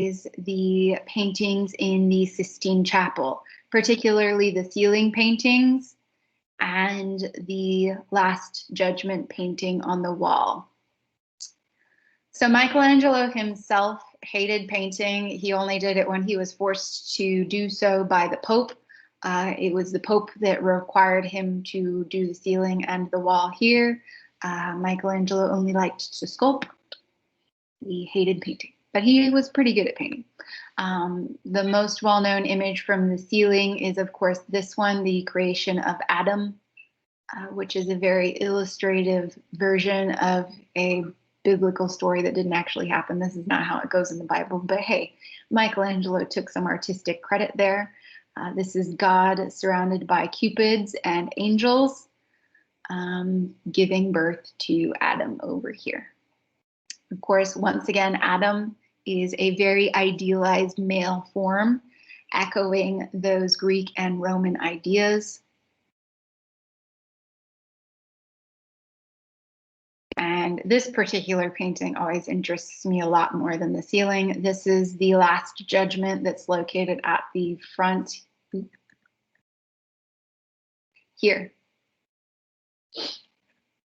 is the paintings in the Sistine Chapel, particularly the ceiling paintings and the Last Judgment painting on the wall. So Michelangelo himself hated painting. He only did it when he was forced to do so by the Pope. It was the Pope that required him to do the ceiling and the wall here. Michelangelo only liked to sculpt. He hated painting, but he was pretty good at painting. The most well-known image from the ceiling is, of course, this one, the creation of Adam, which is a very illustrative version of a biblical story that didn't actually happen. This is not how it goes in the Bible, but hey, Michelangelo took some artistic credit there. This is God surrounded by cupids and angels, giving birth to Adam over here. Of course, once again, Adam is a very idealized male form, echoing those Greek and Roman ideas. And this particular painting always interests me a lot more than the ceiling. This is the Last Judgment that's located at the front here.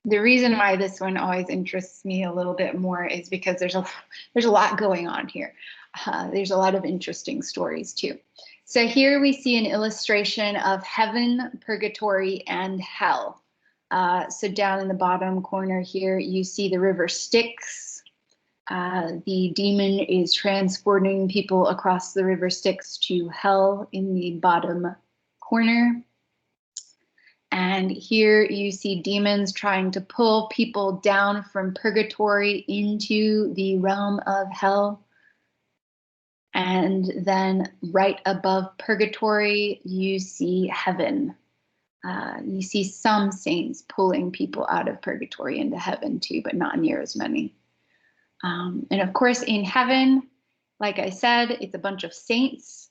The reason why this one always interests me a little bit more is because there's a lot going on here. There's a lot of interesting stories too. So here we see an illustration of heaven, purgatory, and hell. So down in the bottom corner here, you see the river Styx. The demon is transporting people across the river Styx to hell in the bottom corner. And here you see demons trying to pull people down from purgatory into the realm of hell. And then right above purgatory, you see heaven. You see some saints pulling people out of purgatory into heaven too, but not near as many. And of course, in heaven, like I said, it's a bunch of saints.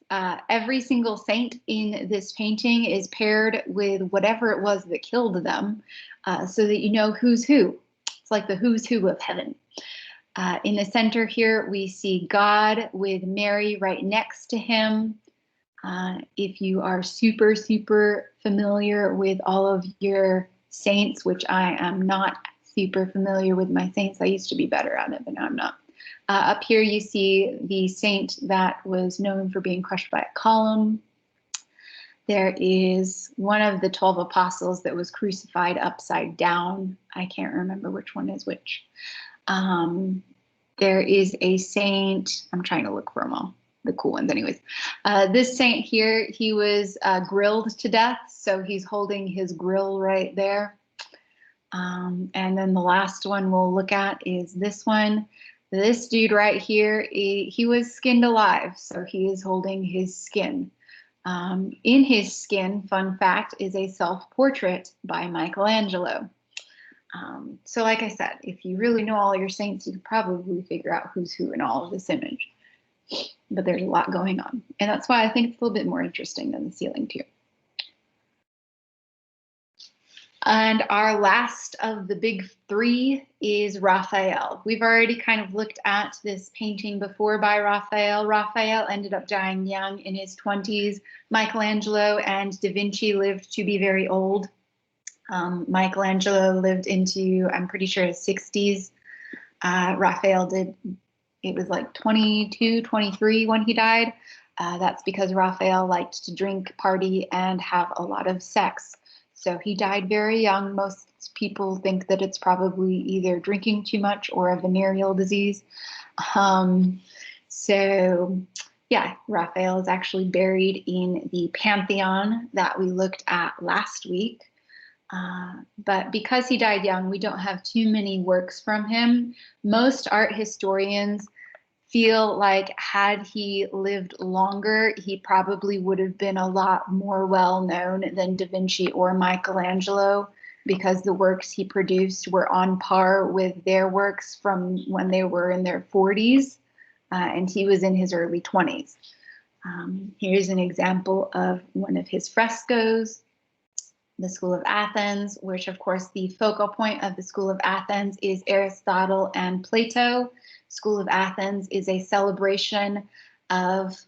Every single saint in this painting is paired with whatever it was that killed them, so that you know who's who. It's like the who's who of heaven. In the center here, we see God with Mary right next to him. If you are super, super familiar with all of your saints, which I am not super familiar with my saints, I used to be better at it, but now I'm not. Up here you see the saint that was known for being crushed by a column. There is one of the 12 apostles that was crucified upside down. I can't remember which one is which. There is a saint, I'm trying to look for them all, the cool ones anyways. This saint here, he was grilled to death, so he's holding his grill right there. And then the last one we'll look at is this one. This dude right here, he was skinned alive, so he is holding his skin. In his skin, fun fact, is a self-portrait by Michelangelo. So like I said, if you really know all your saints, you could probably figure out who's who in all of this image. But there's a lot going on. And that's why I think it's a little bit more interesting than the ceiling too. And our last of the big three is Raphael. We've already kind of looked at this painting before by Raphael. Raphael ended up dying young in his 20s. Michelangelo and Da Vinci lived to be very old. Michelangelo lived into, I'm pretty sure, his 60s. Raphael did, it was like 22, 23 when he died. That's because Raphael liked to drink, party, and have a lot of sex. So he died very young. Most people think that it's probably either drinking too much or a venereal disease. So yeah, Raphael is actually buried in the Pantheon that we looked at last week. But because he died young, we don't have too many works from him. Most art historians feel like had he lived longer, he probably would have been a lot more well known than Da Vinci or Michelangelo, because the works he produced were on par with their works from when they were in their 40s, and he was in his early 20s. Here's an example of one of his frescoes. The School of Athens, which of course the focal point of the School of Athens is Aristotle and Plato. School of Athens is a celebration of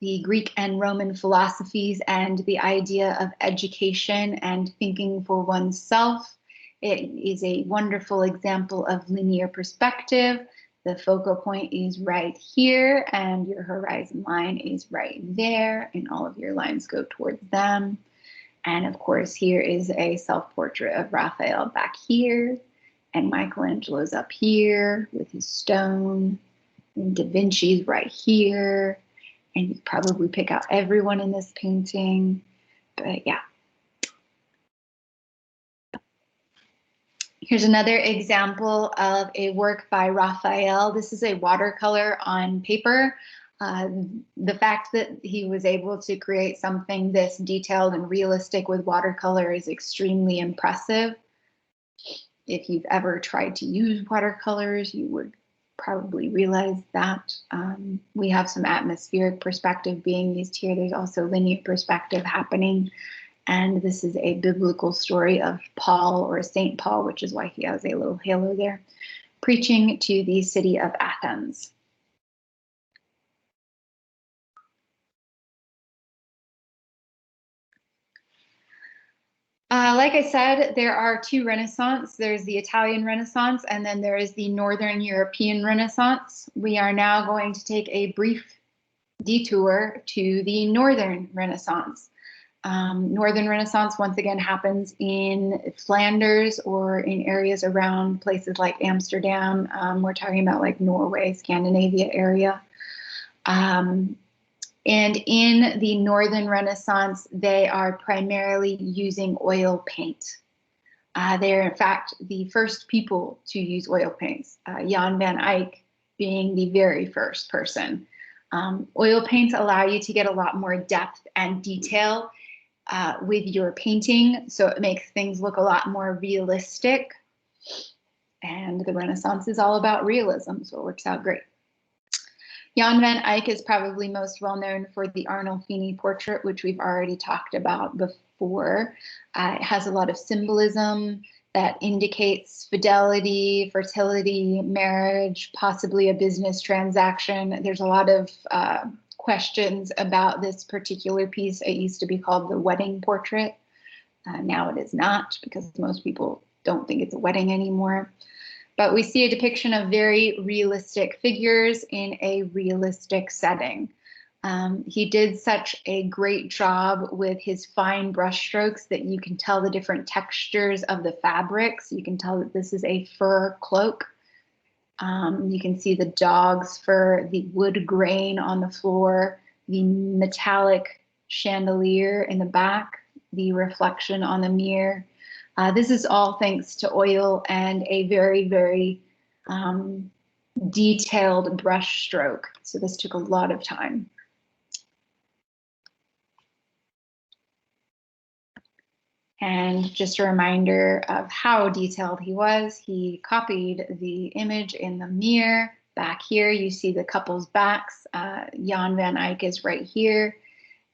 the Greek and Roman philosophies and the idea of education and thinking for oneself. It is a wonderful example of linear perspective. The focal point is right here, and your horizon line is right there, and all of your lines go towards them. And of course, here is a self-portrait of Raphael back here, and Michelangelo's up here with his stone, and Da Vinci's right here, and you probably pick out everyone in this painting, but yeah. Here's another example of a work by Raphael. This is a watercolor on paper. The fact that he was able to create something this detailed and realistic with watercolor is extremely impressive. If you've ever tried to use watercolors, you would probably realize that. We have some atmospheric perspective being used here. There's also linear perspective happening. And this is a biblical story of Paul, or Saint Paul, which is why he has a little halo there, preaching to the city of Athens. Like I said, there are two Renaissance. There's the Italian Renaissance, and then there is the Northern European Renaissance. We are now going to take a brief detour to the Northern Renaissance. Northern Renaissance, once again, happens in Flanders or in areas around places like Amsterdam. We're talking about like Norway, Scandinavia area. And in the Northern Renaissance, they are primarily using oil paint. They're, in fact, the first people to use oil paints, Jan van Eyck being the very first person. Oil paints allow you to get a lot more depth and detail with your painting, so it makes things look a lot more realistic. And the Renaissance is all about realism, so it works out great. Jan van Eyck is probably most well known for the Arnolfini portrait, which we've already talked about before. It has a lot of symbolism that indicates fidelity, fertility, marriage, possibly a business transaction. There's a lot of questions about this particular piece. It used to be called the wedding portrait. Now it is not, because most people don't think it's a wedding anymore. But we see a depiction of very realistic figures in a realistic setting. He did such a great job with his fine brush strokes that you can tell the different textures of the fabrics. You can tell that this is a fur cloak. You can see the dog's fur, the wood grain on the floor, the metallic chandelier in the back, the reflection on the mirror. This is all thanks to oil and a very, very detailed brush stroke. So this took a lot of time. And just a reminder of how detailed he was. He copied the image in the mirror. Back here, you see the couple's backs. Jan van Eyck is right here.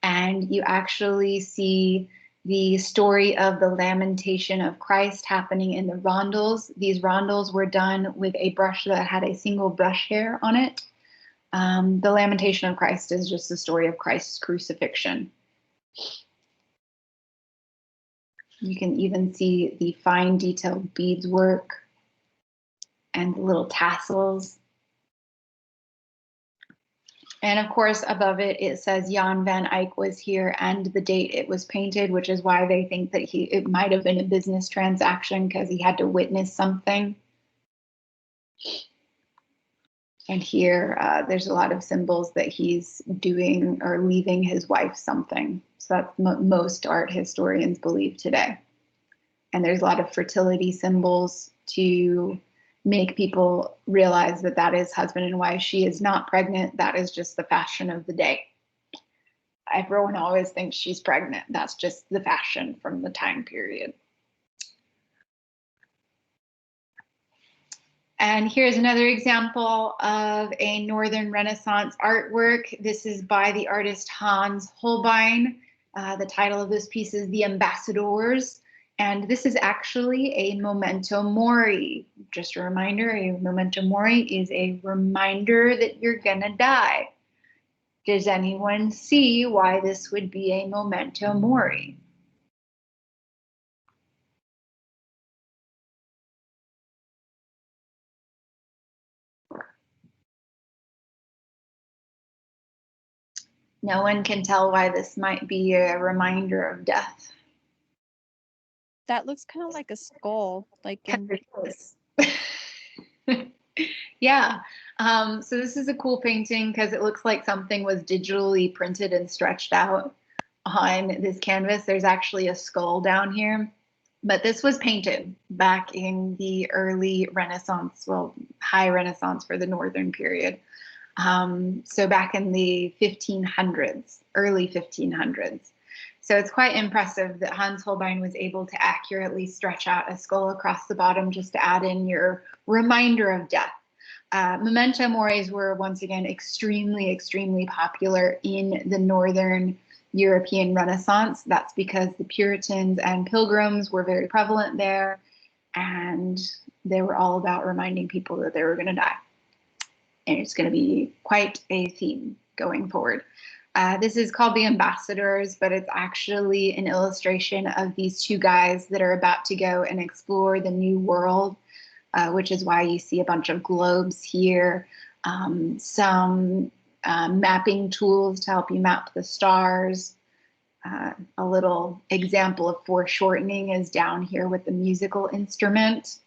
And you actually see the story of the Lamentation of Christ happening in the rondels. These rondels were done with a brush that had a single brush hair on it. The Lamentation of Christ is just the story of Christ's crucifixion. You can even see the fine detailed beadswork and the little tassels. And of course, above it, it says Jan van Eyck was here and the date it was painted, which is why they think that it might have been a business transaction, because he had to witness something. And here, there's a lot of symbols that he's doing or leaving his wife something. So that's most art historians believe today. And there's a lot of fertility symbols to make people realize that that is husband and wife. She is not pregnant. That is just the fashion of the day. Everyone always thinks she's pregnant. That's just the fashion from the time period. And here's another example of a Northern Renaissance artwork. This is by the artist Hans Holbein. The title of this piece is The Ambassadors. And this is actually a memento mori. Just a reminder, a memento mori is a reminder that you're gonna die. Does anyone see why this would be a memento mori? No one can tell why this might be a reminder of death. That looks kind of like a skull, like in. Yeah. So this is a cool painting because it looks like something was digitally printed and stretched out on this canvas. There's actually a skull down here, but this was painted back in the early Renaissance, well, high Renaissance for the Northern period. So back in the 1500s, early 1500s. So it's quite impressive that Hans Holbein was able to accurately stretch out a skull across the bottom just to add in your reminder of death. Memento moris were once again extremely, extremely popular in the Northern European Renaissance. That's because the Puritans and Pilgrims were very prevalent there, and they were all about reminding people that they were going to die. And it's going to be quite a theme going forward. This is called The Ambassadors, but it's actually an illustration of these two guys that are about to go and explore the new world, which is why you see a bunch of globes here, some mapping tools to help you map the stars. A little example of foreshortening is down here with the musical instrument.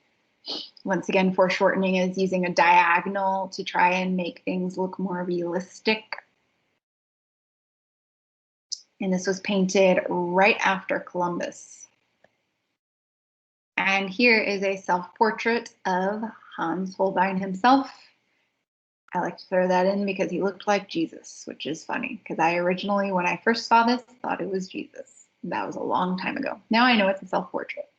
Once again, foreshortening is using a diagonal to try and make things look more realistic. And this was painted right after Columbus. And here is a self-portrait of Hans Holbein himself. I like to throw that in because he looked like Jesus, which is funny because I originally, when I first saw this, thought it was Jesus. That was a long time ago. Now I know it's a self-portrait.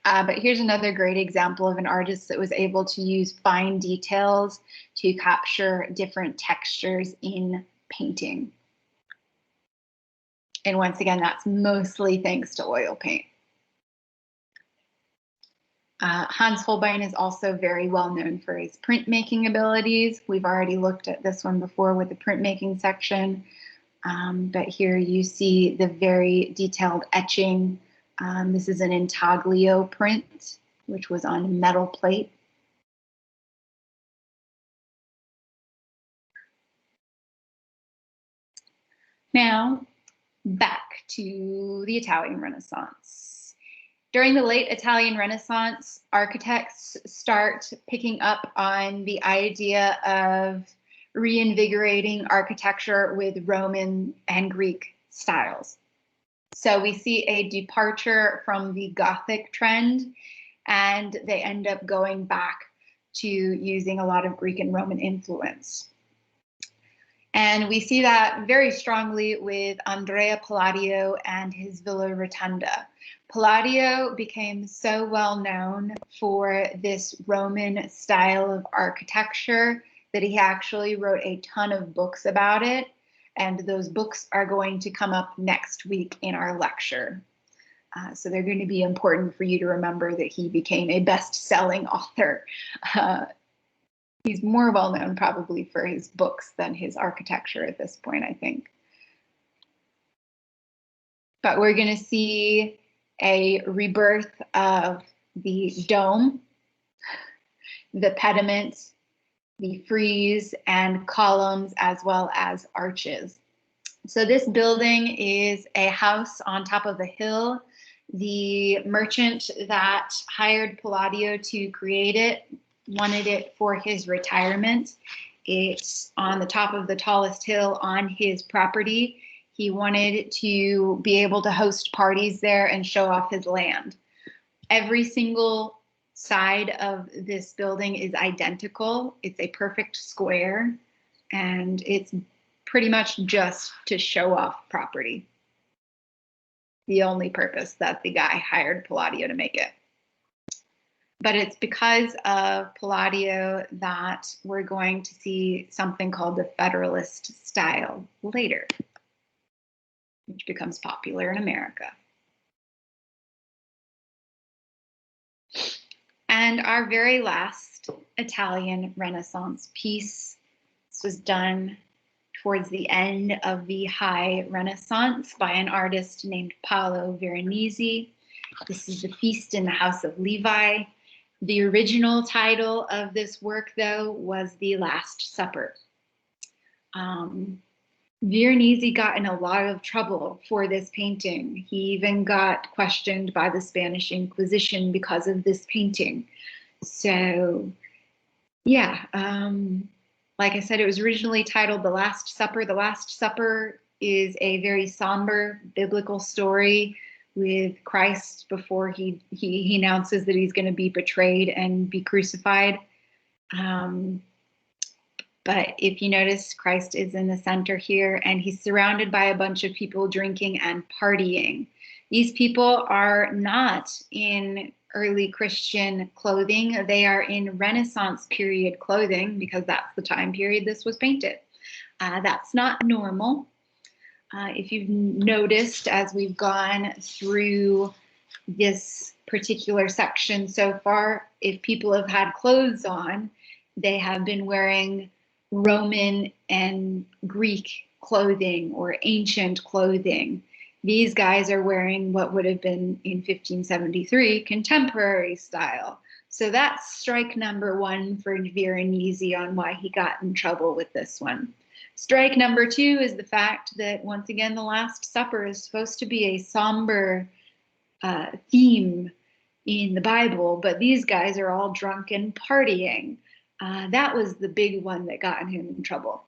But here's another great example of an artist that was able to use fine details to capture different textures in painting. And once again, that's mostly thanks to oil paint. Hans Holbein is also very well known for his printmaking abilities. We've already looked at this one before with the printmaking section, but here you see the very detailed etching. This is an intaglio print, which was on metal plate. Now, back to the Italian Renaissance. During the late Italian Renaissance, architects start picking up on the idea of reinvigorating architecture with Roman and Greek styles. So we see a departure from the Gothic trend, and they end up going back to using a lot of Greek and Roman influence. And we see that very strongly with Andrea Palladio and his Villa Rotunda. Palladio became so well known for this Roman style of architecture that he actually wrote a ton of books about it. And those books are going to come up next week in our lecture. So they're going to be important for you to remember that he became a best-selling author. He's more well known probably for his books than his architecture at this point, I think. But we're going to see a rebirth of the dome, the pediment, the frieze, and columns, as well as arches. So this building is a house on top of a hill. The merchant that hired Palladio to create it wanted it for his retirement. It's on the top of the tallest hill on his property. He wanted to be able to host parties there and show off his land. Every single side of this building is identical. It's a perfect square, and it's pretty much just to show off property. The only purpose that the guy hired Palladio to make it. But it's because of Palladio that we're going to see something called the Federalist style later, which becomes popular in America. And our very last Italian Renaissance piece, this was done towards the end of the High Renaissance by an artist named Paolo Veronese. This is the Feast in the House of Levi. The original title of this work, though, was The Last Supper. Veronese got in a lot of trouble for this painting. He even got questioned by the Spanish Inquisition because of this painting. So, yeah, like I said, it was originally titled The Last Supper. The Last Supper is a very somber biblical story with Christ before he announces that he's going to be betrayed and be crucified. But if you notice, Christ is in the center here, and he's surrounded by a bunch of people drinking and partying. These people are not in early Christian clothing. They are in Renaissance period clothing because that's the time period this was painted. That's not normal. If you've noticed, as we've gone through this particular section so far, if people have had clothes on, they have been wearing Roman and Greek clothing or ancient clothing. These guys are wearing what would have been in 1573 contemporary style. So that's strike number one for Veronese on why he got in trouble with this one. Strike number two is the fact that, once again, the Last Supper is supposed to be a somber theme in the Bible, but these guys are all drunk and partying. That was the big one that got him in trouble.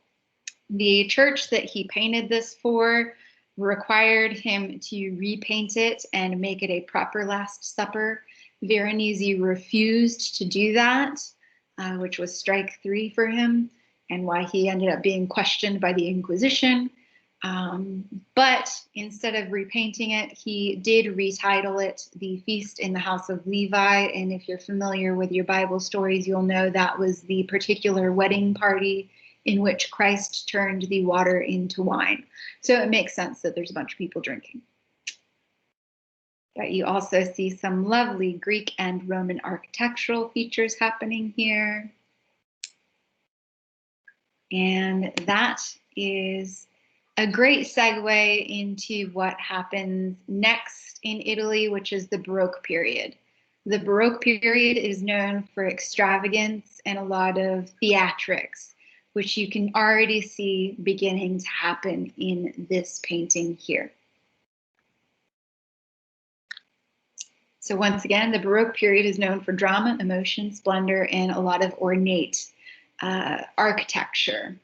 The church that he painted this for required him to repaint it and make it a proper Last Supper. Veronese refused to do that, which was strike three for him, and why he ended up being questioned by the Inquisition. But instead of repainting it, he did retitle it The Feast in the House of Levi. And if you're familiar with your Bible stories, you'll know that was the particular wedding party in which Christ turned the water into wine. So it makes sense that there's a bunch of people drinking. But you also see some lovely Greek and Roman architectural features happening here. And that is a great segue into what happens next in Italy, which is the Baroque period. The Baroque period is known for extravagance and a lot of theatrics, which you can already see beginning to happen in this painting here. So once again, the Baroque period is known for drama, emotion, splendor, and a lot of ornate architecture.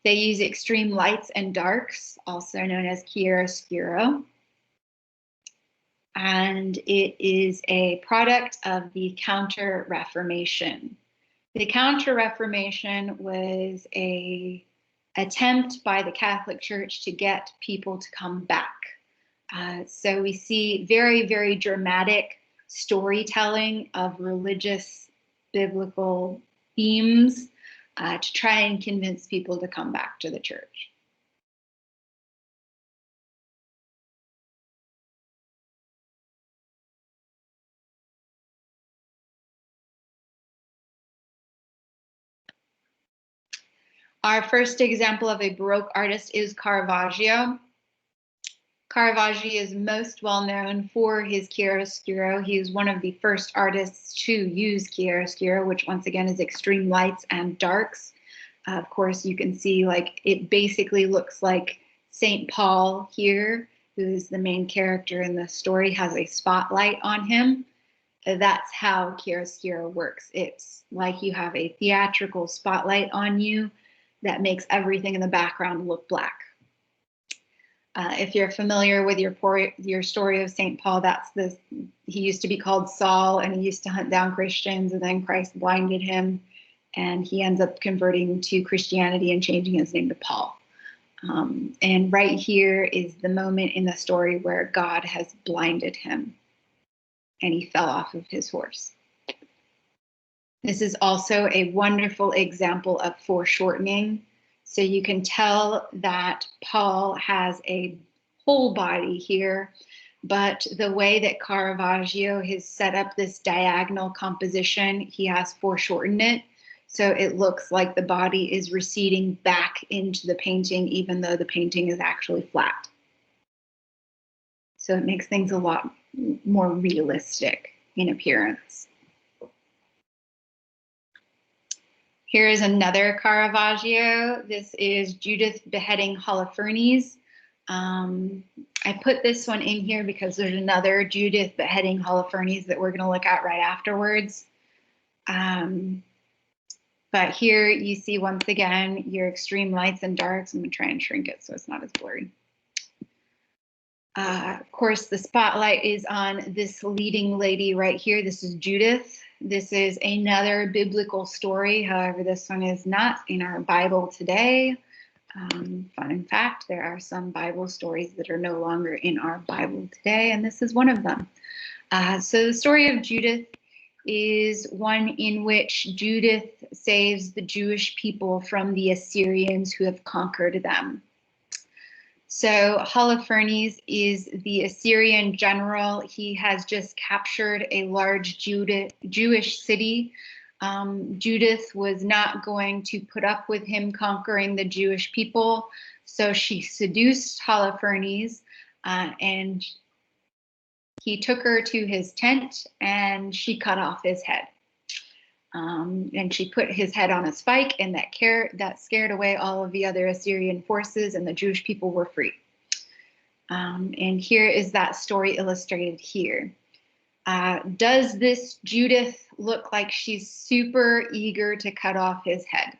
They use extreme lights and darks, also known as chiaroscuro. And it is a product of the Counter-Reformation. The Counter-Reformation was an attempt by the Catholic Church to get people to come back. So we see very, very dramatic storytelling of religious biblical themes to try and convince people to come back to the church. Our first example of a Baroque artist is Caravaggio. Caravaggio is most well known for his chiaroscuro. He is one of the first artists to use chiaroscuro, which once again is extreme lights and darks. Of course, you can see like it basically looks like St. Paul here, who is the main character in the story, has a spotlight on him. That's how chiaroscuro works. It's like you have a theatrical spotlight on you that makes everything in the background look black. If you're familiar with your story of St. Paul, he used to be called Saul, and he used to hunt down Christians, and then Christ blinded him, and he ends up converting to Christianity and changing his name to Paul. And right here is the moment in the story where God has blinded him, and he fell off of his horse. This is also a wonderful example of foreshortening. So you can tell that Paul has a whole body here. but the way that Caravaggio has set up this diagonal composition, he has foreshortened it. So it looks like the body is receding back into the painting, even though the painting is actually flat. So it makes things a lot more realistic in appearance. Here is another Caravaggio. This is Judith beheading Holofernes. I put this one in here because there's another Judith beheading Holofernes that we're going to look at right afterwards. But here you see once again your extreme lights and darks. I'm going to try and shrink it so it's not as blurry. Of course, the spotlight is on this leading lady right here. This is Judith. This is another biblical story. However, this one is not in our Bible today. Fun fact, there are some Bible stories that are no longer in our Bible today, and this is one of them. So the story of Judith is one in which Judith saves the Jewish people from the Assyrians who have conquered them. So Holofernes is the Assyrian general. He has just captured a large Jewish city. Judith was not going to put up with him conquering the Jewish people, so she seduced Holofernes, and he took her to his tent and she cut off his head. And she put his head on a spike, and that scared away all of the other Assyrian forces, and the Jewish people were free. And here is that story illustrated here. Does this Judith look like she's super eager to cut off his head?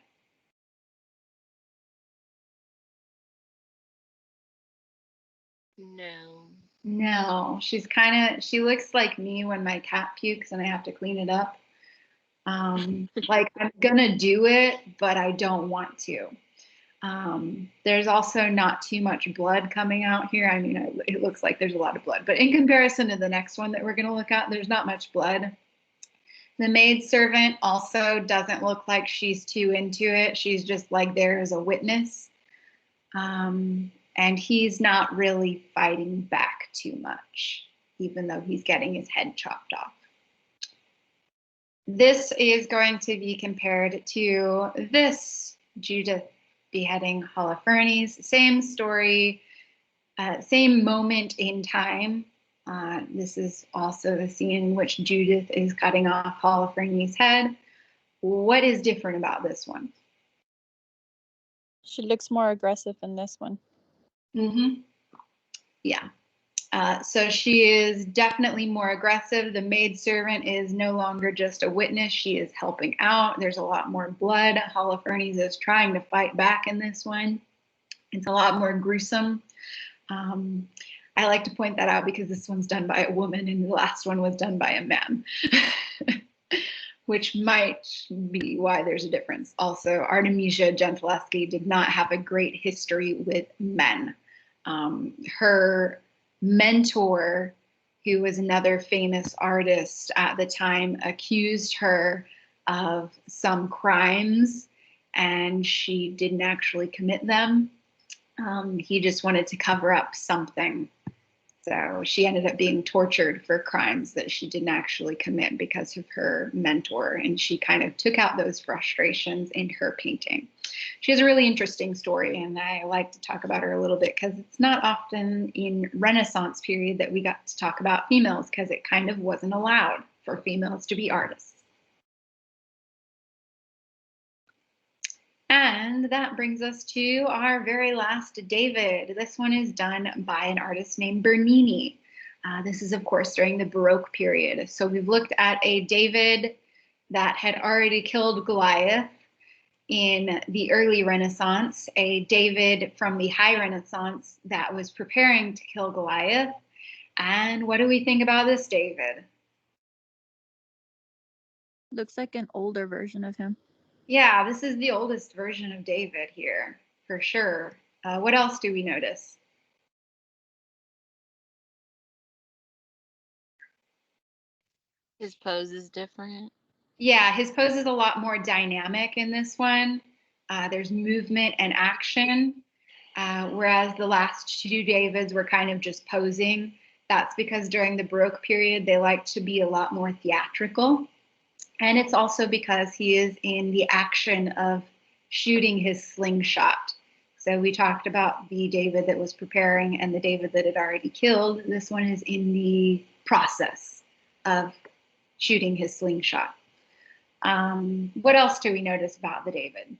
No. No, she looks like me when my cat pukes and I have to clean it up. Like, I'm gonna do it, but I don't want to. There's also not too much blood coming out here. I mean, it looks like there's a lot of blood, but in comparison to the next one that we're gonna look at, there's not much blood. The maidservant also doesn't look like she's too into it. She's just like there as a witness. And he's not really fighting back too much, even though he's getting his head chopped off. This is going to be compared to this Judith beheading Holofernes. Same story, same moment in time. This is also the scene in which Judith is cutting off Holofernes' head. What is different about this one? She looks more aggressive in this one. Mm-hmm. Yeah. So she is definitely more aggressive. The maidservant is no longer just a witness. She is helping out. There's a lot more blood. Holofernes is trying to fight back in this one. It's a lot more gruesome. I like to point that out because this one's done by a woman and the last one was done by a man, which might be why there's a difference. Also, Artemisia Gentileschi did not have a great history with men. Her mentor, who was another famous artist at the time, accused her of some crimes, and she didn't actually commit them. He just wanted to cover up something. So she ended up being tortured for crimes that she didn't actually commit because of her mentor, and she kind of took out those frustrations in her painting. She has a really interesting story, and I like to talk about her a little bit because it's not often in Renaissance period that we got to talk about females, because it kind of wasn't allowed for females to be artists. And that brings us to our very last David. This one is done by an artist named Bernini. This is, of course, during the Baroque period. So we've looked at a David that had already killed Goliath in the early Renaissance, a David from the High Renaissance that was preparing to kill Goliath. And what do we think about this David? Looks like an older version of him. Yeah, this is the oldest version of David here, for sure. What else do we notice? His pose is different. Yeah, his pose is a lot more dynamic in this one. There's movement and action, whereas the last two Davids were kind of just posing. That's because during the Baroque period, they like to be a lot more theatrical. And it's also because he is in the action of shooting his slingshot. So we talked about the David that was preparing and the David that had already killed. This one is in the process of shooting his slingshot. What else do we notice about the David?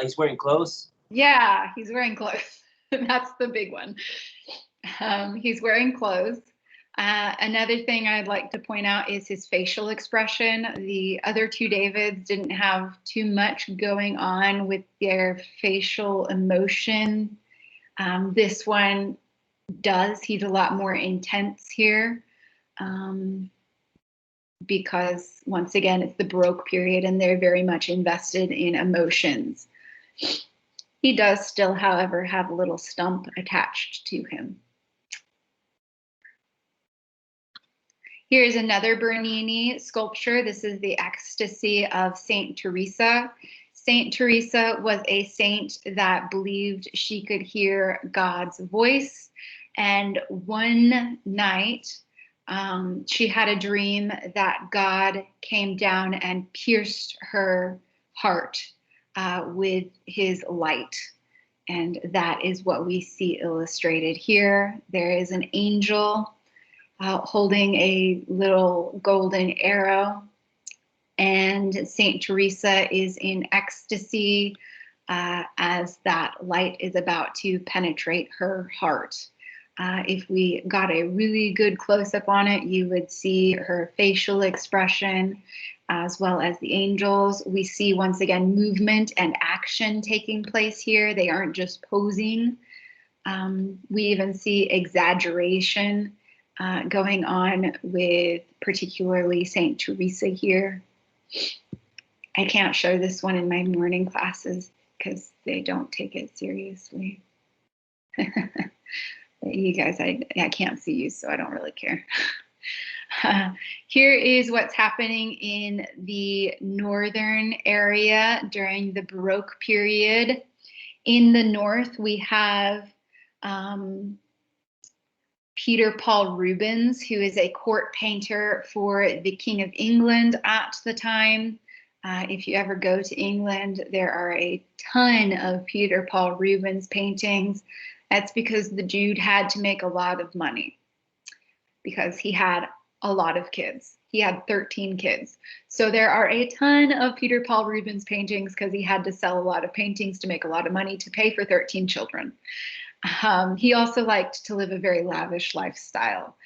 He's wearing clothes. Yeah, he's wearing clothes. That's the big one. He's wearing clothes. Another thing I'd like to point out is his facial expression. The other two Davids didn't have too much going on with their facial emotion. This one does. He's a lot more intense here because, once again, it's the Baroque period and they're very much invested in emotions. He does still, however, have a little stump attached to him. Here's another Bernini sculpture. This is the Ecstasy of Saint Teresa. Saint Teresa was a saint that believed she could hear God's voice. And one night, she had a dream that God came down and pierced her heart with his light. And that is what we see illustrated here. There is an angel holding a little golden arrow, and Saint Teresa is in ecstasy as that light is about to penetrate her heart. If we got a really good close-up on it, you would see her facial expression as well as the angels. We see, once again, movement and action taking place here. They aren't just posing. We even see exaggeration going on with particularly Saint Teresa here. I can't show this one in my morning classes because they don't take it seriously. You guys, I can't see you, so I don't really care. Here is what's happening in the northern area during the Baroque period. In the north, we have Peter Paul Rubens, who is a court painter for the King of England at the time. If you ever go to England, there are a ton of Peter Paul Rubens paintings. That's because the dude had to make a lot of money because he had a lot of kids. He had 13 kids. So there are a ton of Peter Paul Rubens paintings because he had to sell a lot of paintings to make a lot of money to pay for 13 children. He also liked to live a very lavish lifestyle.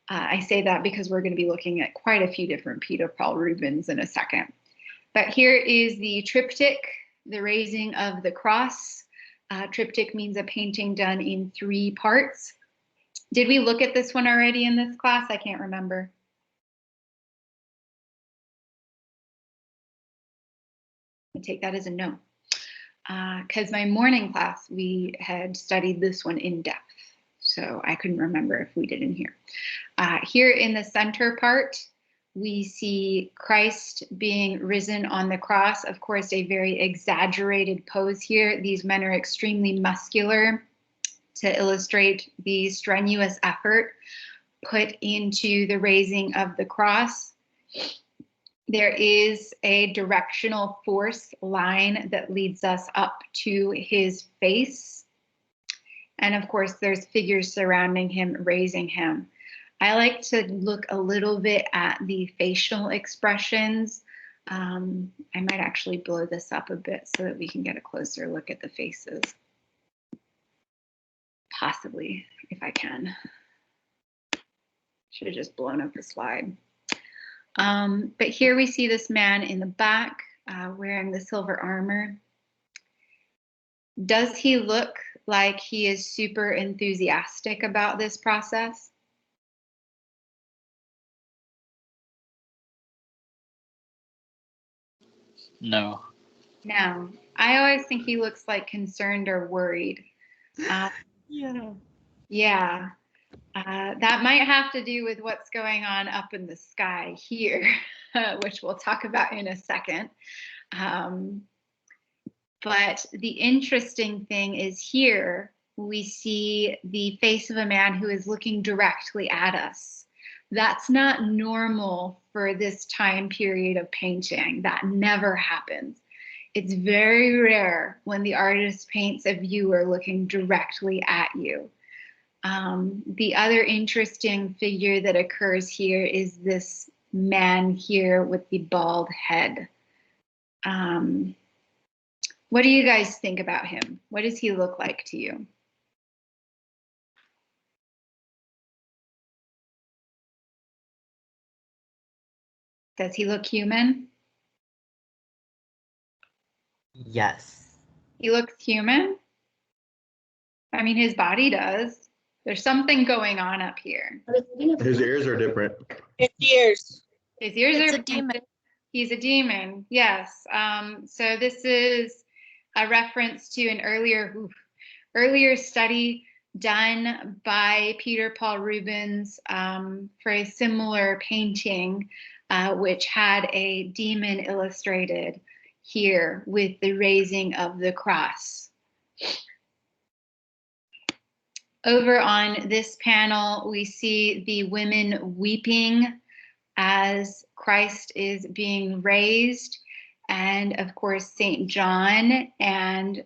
I say that because we're going to be looking at quite a few different Peter Paul Rubens in a second. But here is the triptych, the raising of the cross. Triptych means a painting done in 3 parts. Did we look at this one already in this class? I can't remember. I take that as a no. Because my morning class, we had studied this one in depth. So I couldn't remember if we did in here. Here in the center part, we see Christ being risen on the cross. Of course, a very exaggerated pose here. These men are extremely muscular to illustrate the strenuous effort put into the raising of the cross. There is a directional force line that leads us up to his face. And of course, there's figures surrounding him, raising him. I like to look a little bit at the facial expressions. I might actually blow this up a bit so that we can get a closer look at the faces. Possibly, if I can. Should have just blown up the slide. But here we see this man in the back wearing the silver armor. Does he look like he is super enthusiastic about this process? No. No. I always think he looks like concerned or worried. Yeah. Yeah. That might have to do with what's going on up in the sky here, which we'll talk about in a second. But the interesting thing is here we see the face of a man who is looking directly at us. That's not normal for this time period of painting. That never happens. It's very rare when the artist paints a viewer looking directly at you. The other interesting figure that occurs here is this man here with the bald head. What do you guys think about him? What does he look like to you? Does he look human? Yes. He looks human? I mean, his body does. There's something going on up here. His ears are different. His ears It's are a demon. He's a demon, yes. So this is a reference to an earlier study done by Peter Paul Rubens for a similar painting, which had a demon illustrated here with the raising of the cross. Over on this panel, we see the women weeping as Christ is being raised, and of course, St. John and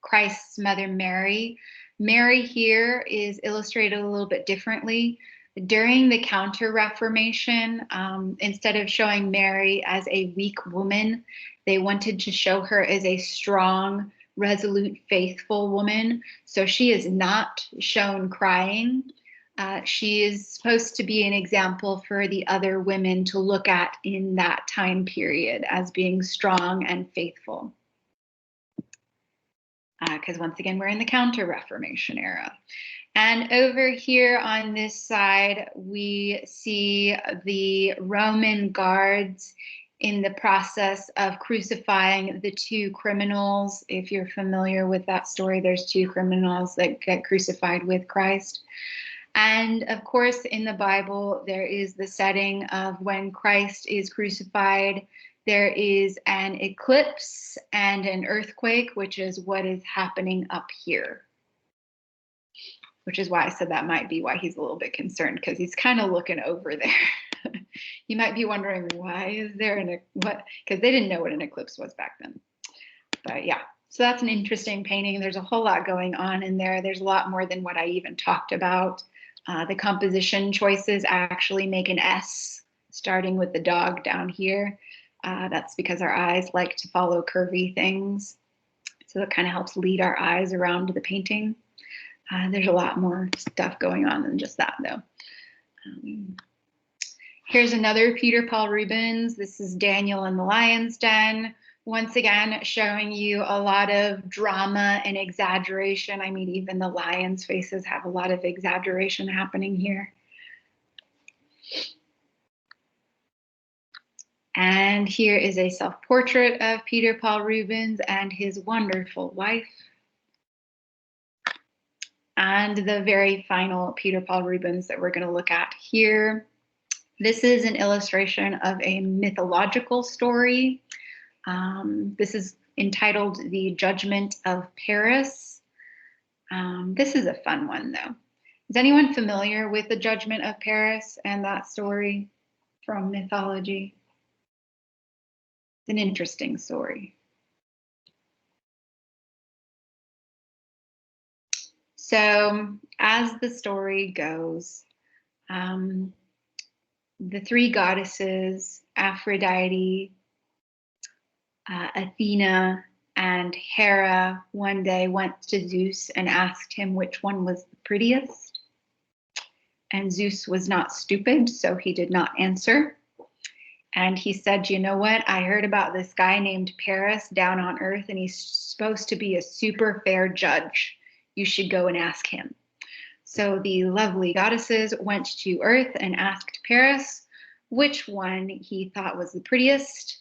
Christ's mother Mary. Mary here is illustrated a little bit differently. During the Counter-Reformation, instead of showing Mary as a weak woman, they wanted to show her as a strong, resolute, faithful woman. So she is not shown crying. She is supposed to be an example for the other women to look at in that time period as being strong and faithful. Because once again, we're in the Counter-Reformation era. And over here on this side, we see the Roman guards in the process of crucifying the two criminals. If you're familiar with that story, there's two criminals that get crucified with Christ. And of course, in the Bible, there is the setting of when Christ is crucified, there is an eclipse and an earthquake, which is what is happening up here. Which is why I said that might be why he's a little bit concerned, because he's kind of looking over there. You might be wondering, why is there what? Because they didn't know what an eclipse was back then. But yeah, so that's an interesting painting. There's a whole lot going on in there. There's a lot more than what I even talked about. The composition choices actually make an S, starting with the dog down here. That's because our eyes like to follow curvy things. So that kind of helps lead our eyes around the painting. There's a lot more stuff going on than just that, though. Here's another Peter Paul Rubens. This is Daniel in the Lion's Den. Once again, showing you a lot of drama and exaggeration. I mean, even the lions' faces have a lot of exaggeration happening here. And here is a self-portrait of Peter Paul Rubens and his wonderful wife. And the very final Peter Paul Rubens that we're going to look at here. This is an illustration of a mythological story. This is entitled The Judgment of Paris. This is a fun one, though. Is anyone familiar with the Judgment of Paris and that story from mythology? It's an interesting story. So, as the story goes, the three goddesses, Aphrodite, Athena, and Hera, one day went to Zeus and asked him which one was the prettiest. And Zeus was not stupid, so he did not answer. And he said, you know what? I heard about this guy named Paris down on Earth, and he's supposed to be a super fair judge. You should go and ask him. So the lovely goddesses went to Earth and asked Paris which one he thought was the prettiest.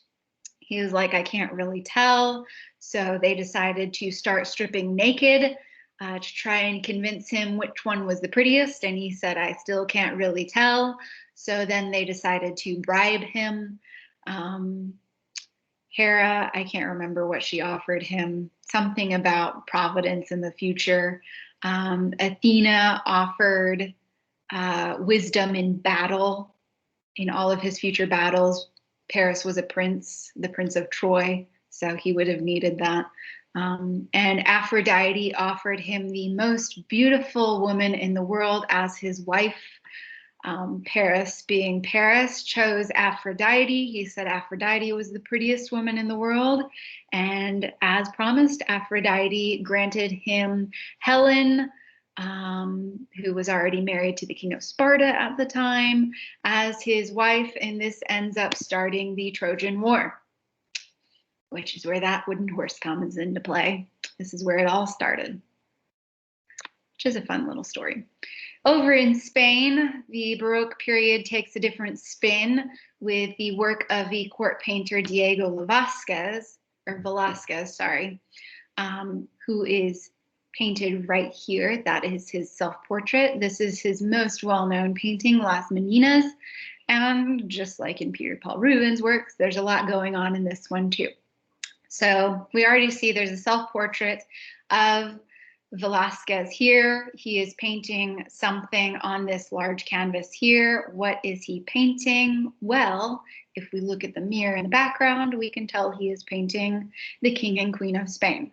He was like, I can't really tell. So they decided to start stripping naked to try and convince him which one was the prettiest. And he said, I still can't really tell. So then they decided to bribe him. Hera, I can't remember what she offered him, something about providence in the future. Athena offered wisdom in battle, in all of his future battles. Paris was a prince, the Prince of Troy, so he would have needed that. And Aphrodite offered him the most beautiful woman in the world as his wife. Paris, being Paris, chose Aphrodite. He said Aphrodite was the prettiest woman in the world. And as promised, Aphrodite granted him Helen, who was already married to the king of Sparta at the time, as his wife. And this ends up starting the Trojan War, which is where that wooden horse comes into play. This is where it all started, which is a fun little story. Over in Spain, the Baroque period takes a different spin with the work of the court painter Diego Velázquez, who is painted right here. That is his self-portrait. This is his most well-known painting, Las Meninas. And just like in Peter Paul Rubens' works, there's a lot going on in this one too. So we already see there's a self-portrait of Velázquez here. He is painting something on this large canvas here. What is he painting? Well, if we look at the mirror in the background, we can tell he is painting the King and Queen of Spain.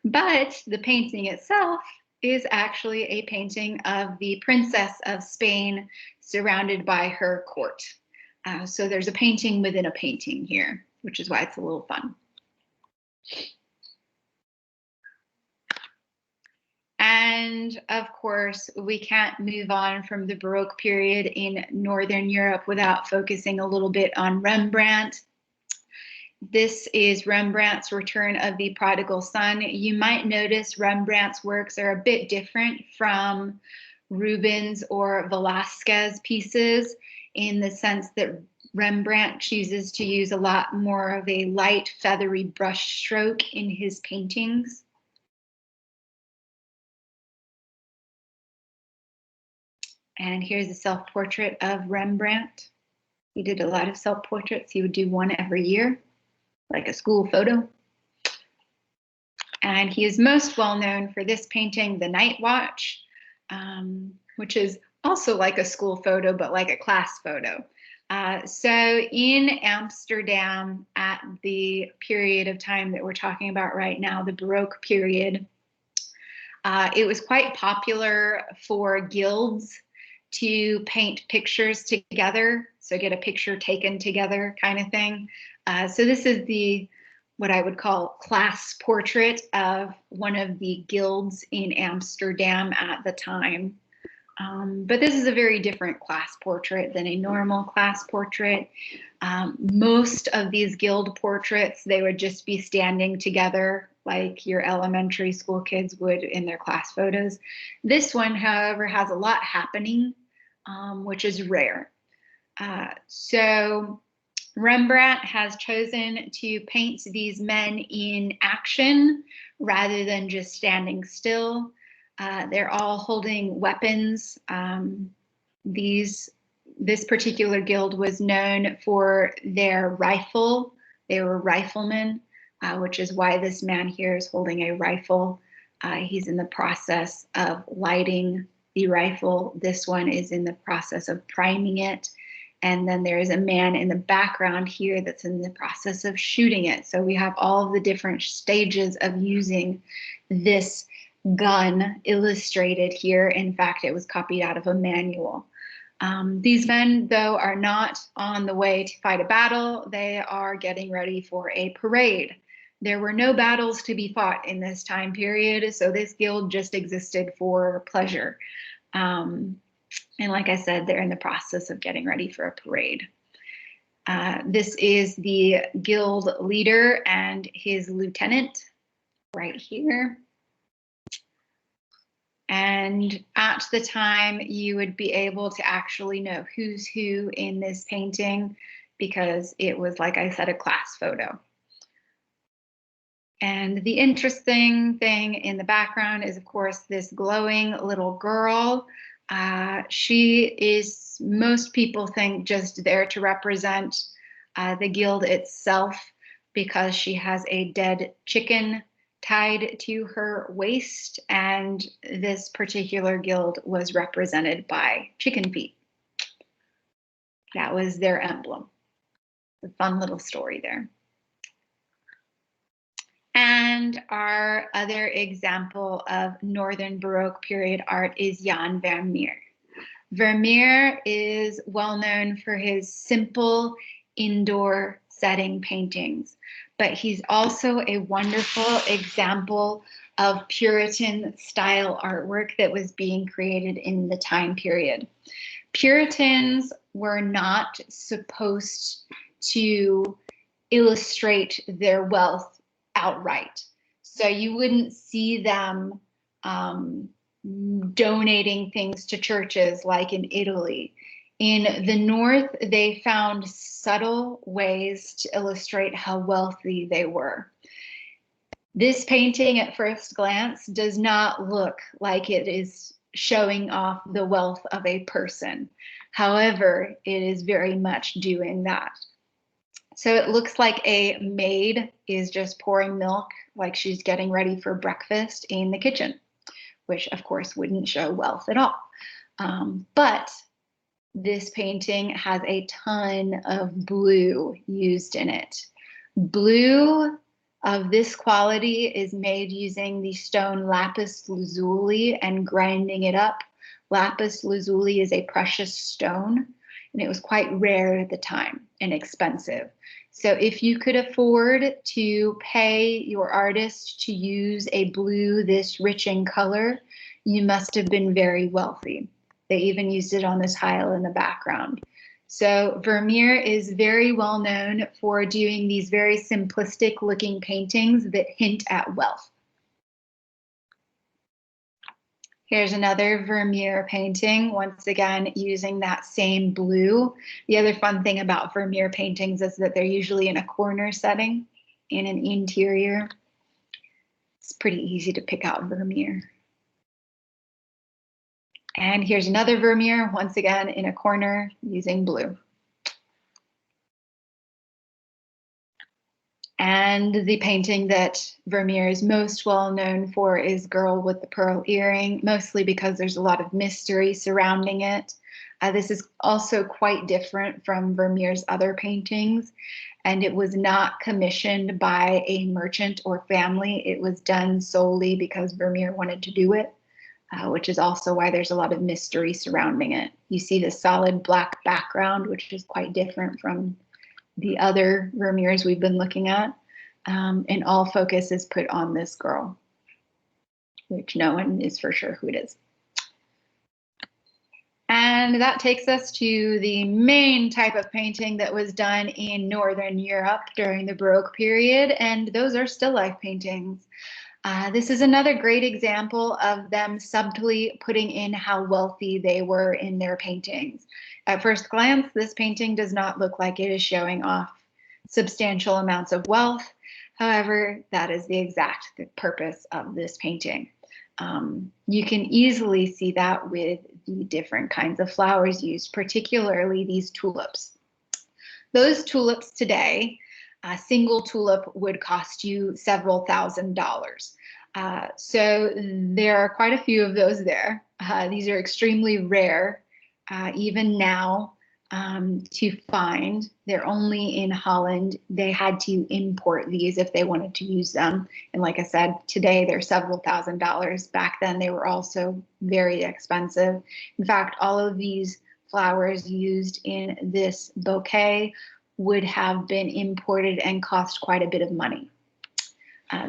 But the painting itself is actually a painting of the Princess of Spain surrounded by her court. So there's a painting within a painting here, which is why it's a little fun. And of course, we can't move on from the Baroque period in Northern Europe without focusing a little bit on Rembrandt. This is Rembrandt's Return of the Prodigal Son. You might notice Rembrandt's works are a bit different from Rubens or Velázquez pieces in the sense that Rembrandt chooses to use a lot more of a light, feathery brush stroke in his paintings. And here's a self-portrait of Rembrandt. He did a lot of self-portraits. He would do one every year, like a school photo. And he is most well known for this painting, The Night Watch, which is also like a school photo, but like a class photo. So in Amsterdam, at the period of time that we're talking about right now, the Baroque period, it was quite popular for guilds to paint pictures together, so get a picture taken together kind of thing. So this is what I would call class portrait of one of the guilds in Amsterdam at the time. But this is a very different class portrait than a normal class portrait. Most of these guild portraits, they would just be standing together like your elementary school kids would in their class photos. This one, however, has a lot happening, which is rare. So Rembrandt has chosen to paint these men in action rather than just standing still. They're all holding weapons. This particular guild was known for their rifle. They were riflemen, which is why this man here is holding a rifle. He's in the process of lighting the rifle. This one is in the process of priming it. And then there is a man in the background here that's in the process of shooting it. So we have all of the different stages of using this gun illustrated here. In fact, it was copied out of a manual. These men, though, are not on the way to fight a battle. They are getting ready for a parade. There were no battles to be fought in this time period, so this guild just existed for pleasure. And like I said, they're in the process of getting ready for a parade. This is the guild leader and his lieutenant right here. And at the time, you would be able to actually know who's who in this painting because it was, like I said, a class photo. And the interesting thing in the background is, of course, this glowing little girl. She is, most people think, just there to represent the guild itself. because she has a dead chicken tied to her waist, and this particular guild was represented by chicken feet. That was their emblem. A fun little story there. And our other example of Northern Baroque period art is Jan Vermeer. Vermeer is well known for his simple indoor setting paintings, but he's also a wonderful example of Puritan style artwork that was being created in the time period. Puritans were not supposed to illustrate their wealth outright. So you wouldn't see them donating things to churches like in Italy. In the North, they found subtle ways to illustrate how wealthy they were. This painting at first glance does not look like it is showing off the wealth of a person. However, it is very much doing that. So it looks like a maid is just pouring milk like she's getting ready for breakfast in the kitchen, which of course wouldn't show wealth at all. But this painting has a ton of blue used in it. Blue of this quality is made using the stone lapis lazuli and grinding it up. Lapis lazuli is a precious stone, and it was quite rare at the time and expensive. So if you could afford to pay your artist to use a blue this rich in color, you must have been very wealthy. They even used it on the tile in the background. So Vermeer is very well known for doing these very simplistic looking paintings that hint at wealth. Here's another Vermeer painting, once again using that same blue. The other fun thing about Vermeer paintings is that they're usually in a corner setting, in an interior. It's pretty easy to pick out Vermeer. And here's another Vermeer, once again in a corner using blue. And the painting that Vermeer is most well known for is Girl with the Pearl Earring, mostly because there's a lot of mystery surrounding it. This is also quite different from Vermeer's other paintings, and it was not commissioned by a merchant or family. It was done solely because Vermeer wanted to do it, which is also why there's a lot of mystery surrounding it. You see the solid black background, which is quite different from the other Vermeers we've been looking at, and all focus is put on this girl, which no one is for sure who it is. And that takes us to the main type of painting that was done in Northern Europe during the Baroque period, and those are still life paintings. This is another great example of them subtly putting in how wealthy they were in their paintings. At first glance, this painting does not look like it is showing off substantial amounts of wealth. However, that is the exact purpose of this painting. You can easily see that with the different kinds of flowers used, particularly these tulips. Those tulips today, a single tulip would cost you several $1,000s. So there are quite a few of those there. These are extremely rare, even now, to find. They're only in Holland. They had to import these if they wanted to use them. And like I said, today they're several $1,000s. Back then they were also very expensive. In fact, all of these flowers used in this bouquet would have been imported and cost quite a bit of money.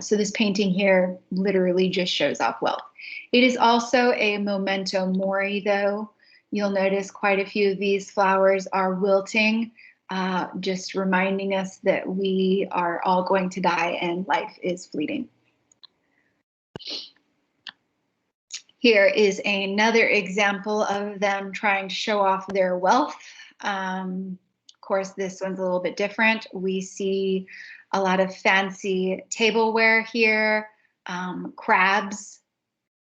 So this painting here literally just shows off wealth. It is also a memento mori, though. You'll notice quite a few of these flowers are wilting, just reminding us that we are all going to die and life is fleeting. Here is another example of them trying to show off their wealth. Of course, this one's a little bit different. We see a lot of fancy tableware here, crabs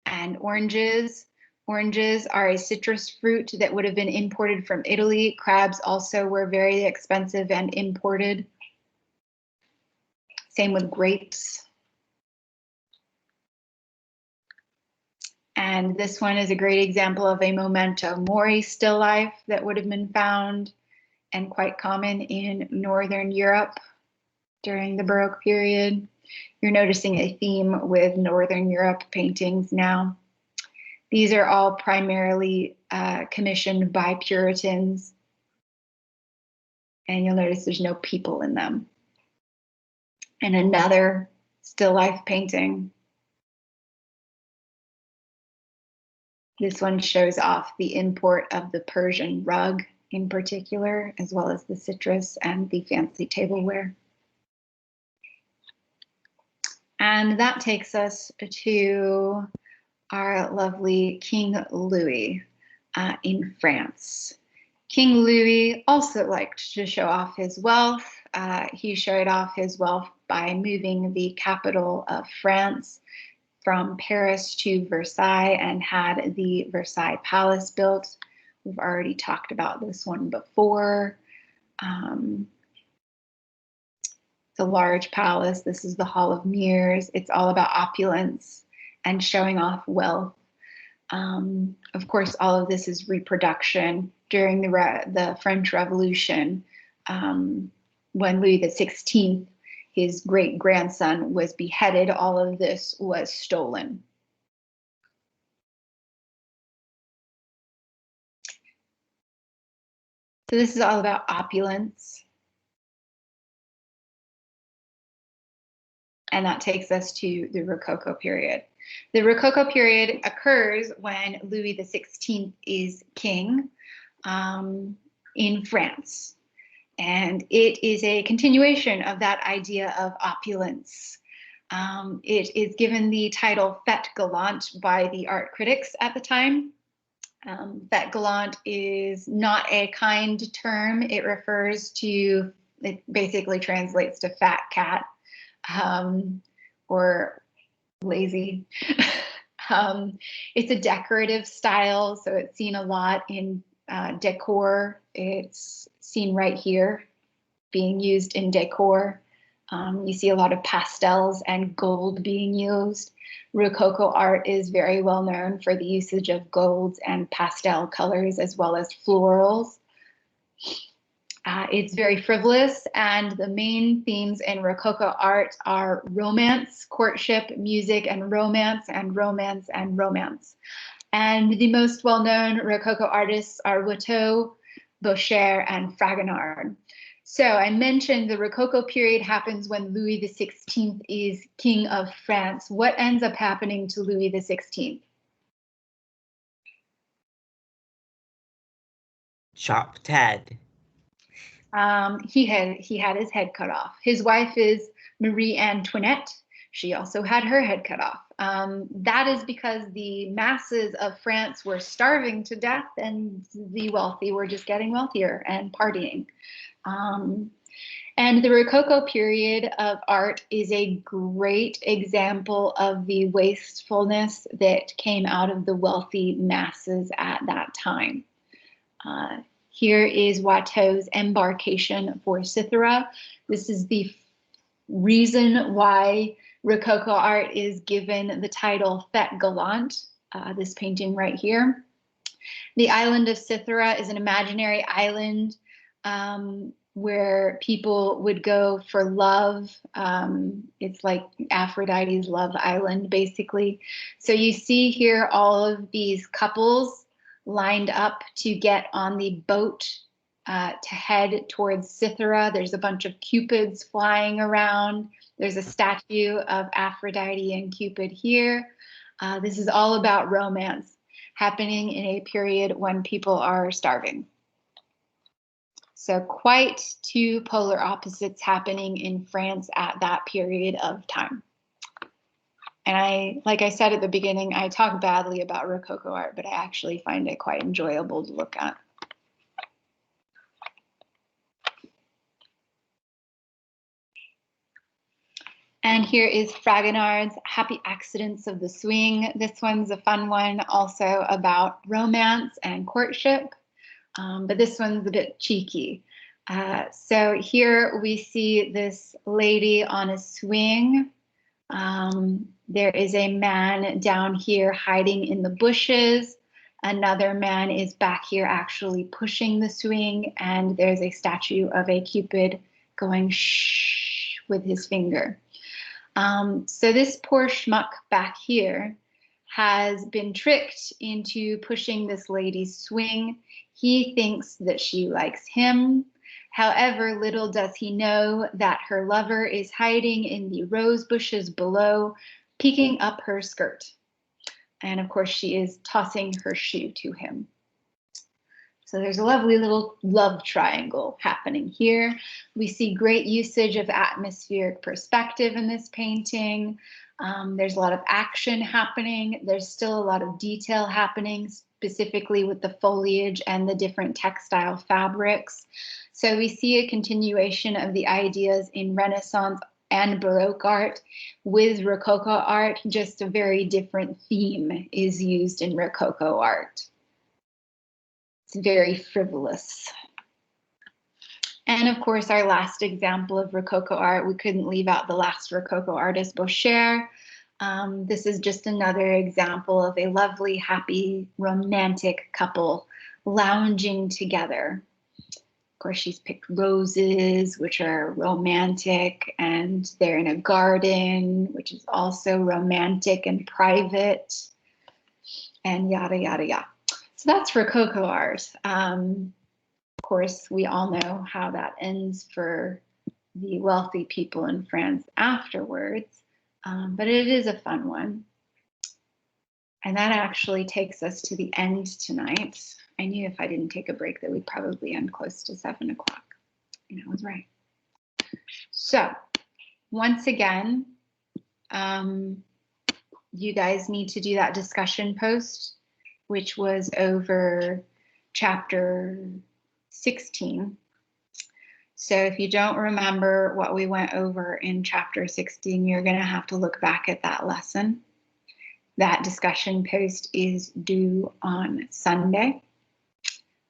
and oranges. Oranges are a citrus fruit that would have been imported from Italy. Crabs also were very expensive and imported. Same with grapes. And this one is a great example of a memento mori still life that would have been found and quite common in Northern Europe during the Baroque period. You're noticing a theme with Northern Europe paintings now. These are all primarily commissioned by Puritans. And you'll notice there's no people in them. And another still life painting. This one shows off the import of the Persian rug in particular, as well as the citrus and the fancy tableware. And that takes us to our lovely King Louis in France. King Louis also liked to show off his wealth. He showed off his wealth by moving the capital of France from Paris to Versailles and had the Versailles Palace built. We've already talked about this one before. It's a large palace. This is the Hall of Mirrors. It's all about opulence and showing off wealth. Of course, all of this is reproduction during the French Revolution, when Louis XVI, his great-grandson, was beheaded. All of this was stolen. So this is all about opulence. And that takes us to the Rococo period. The Rococo period occurs when Louis XVI is king in France. And it is a continuation of that idea of opulence. It is given the title Fête Galante by the art critics at the time. Fête Galante is not a kind term. It refers to, it basically translates to fat cat or lazy. It's a decorative style, so it's seen a lot in decor. It's seen right here being used in decor. You see a lot of pastels and gold being used. Rococo art is very well known for the usage of golds and pastel colors as well as florals. It's very frivolous, and the main themes in Rococo art are romance, courtship, music, and romance, and romance, and romance. And the most well-known Rococo artists are Watteau, Boucher, and Fragonard. So I mentioned the Rococo period happens when Louis XVI is king of France. What ends up happening to Louis XVI? Chopped head. He had his head cut off. His wife is Marie Antoinette. She also had her head cut off. That is because the masses of France were starving to death and the wealthy were just getting wealthier and partying. And the Rococo period of art is a great example of the wastefulness that came out of the wealthy masses at that time. Here is Watteau's Embarcation for Cythera. This is the reason why Rococo art is given the title Fête Galante, this painting right here. The island of Cythera is an imaginary island where people would go for love. It's like Aphrodite's love island, basically. So you see here all of these couples lined up to get on the boat to head towards Cythera. There's a bunch of cupids flying around. There's a statue of Aphrodite and Cupid here. This is all about romance happening in a period when people are starving. So quite two polar opposites happening in France at that period of time. And like I said at the beginning, I talk badly about Rococo art, but I actually find it quite enjoyable to look at. And here is Fragonard's Happy Accidents of the Swing. This one's a fun one, also about romance and courtship, but this one's a bit cheeky. So here we see this lady on a swing. There is a man down here hiding in the bushes. Another man is back here actually pushing the swing, and there's a statue of a Cupid going shh with his finger. So this poor schmuck back here has been tricked into pushing this lady's swing. He thinks that she likes him. However, little does he know that her lover is hiding in the rose bushes below, peeking up her skirt. And of course, she is tossing her shoe to him. So there's a lovely little love triangle happening here. We see great usage of atmospheric perspective in this painting. There's a lot of action happening. There's still a lot of detail happening, specifically with the foliage and the different textile fabrics. So we see a continuation of the ideas in Renaissance and Baroque art with Rococo art. Just a very different theme is used in Rococo art. It's very frivolous. And of course, our last example of Rococo art, we couldn't leave out the last Rococo artist, Boucher. This is just another example of a lovely, happy, romantic couple lounging together. Of course, she's picked roses, which are romantic, and they're in a garden, which is also romantic and private, and yada, yada, yada. So that's Rococo art. Of course, we all know how that ends for the wealthy people in France afterwards, but it is a fun one. And that actually takes us to the end tonight. I knew if I didn't take a break that we'd probably end close to 7 o'clock. And I was right. So once again, you guys need to do that discussion post, which was over chapter 16. So if you don't remember what we went over in chapter 16, you're going to have to look back at that lesson. That discussion post is due on Sunday.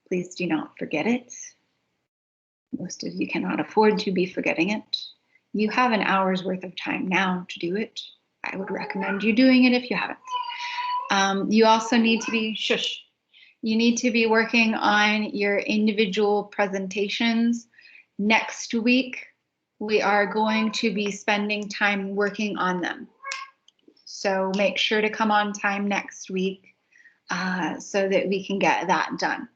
Please do not forget it. Most of you cannot afford to be forgetting it. You have an hour's worth of time now to do it. I would recommend you doing it if you haven't. You also need to be, you need to be working on your individual presentations. Next week, we are going to be spending time working on them. So make sure to come on time next week so that we can get that done.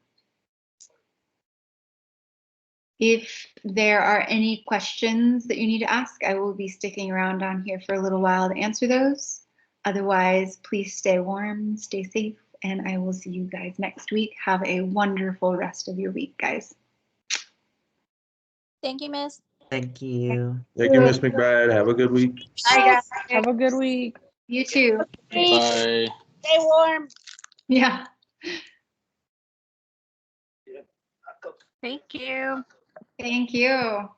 If there are any questions that you need to ask, I will be sticking around on here for a little while to answer those. Otherwise, please stay warm, stay safe, and I will see you guys next week. Have a wonderful rest of your week, guys. Thank you, Miss. Thank you. Thank you, Miss McBride. Have a good week. Bye, guys. Have a good week. You too. Bye. Stay warm. Yeah. Thank you. Thank you.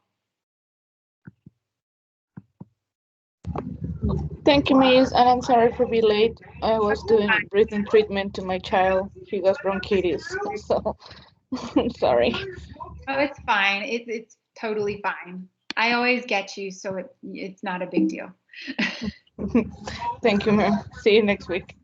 Thank you, Miss, and I'm sorry for being late. I was doing a breathing treatment to my child. She got bronchitis, so I'm sorry. Oh, it's fine. It's totally fine. I always get you, so it's not a big deal. Thank you, ma'am. See you next week.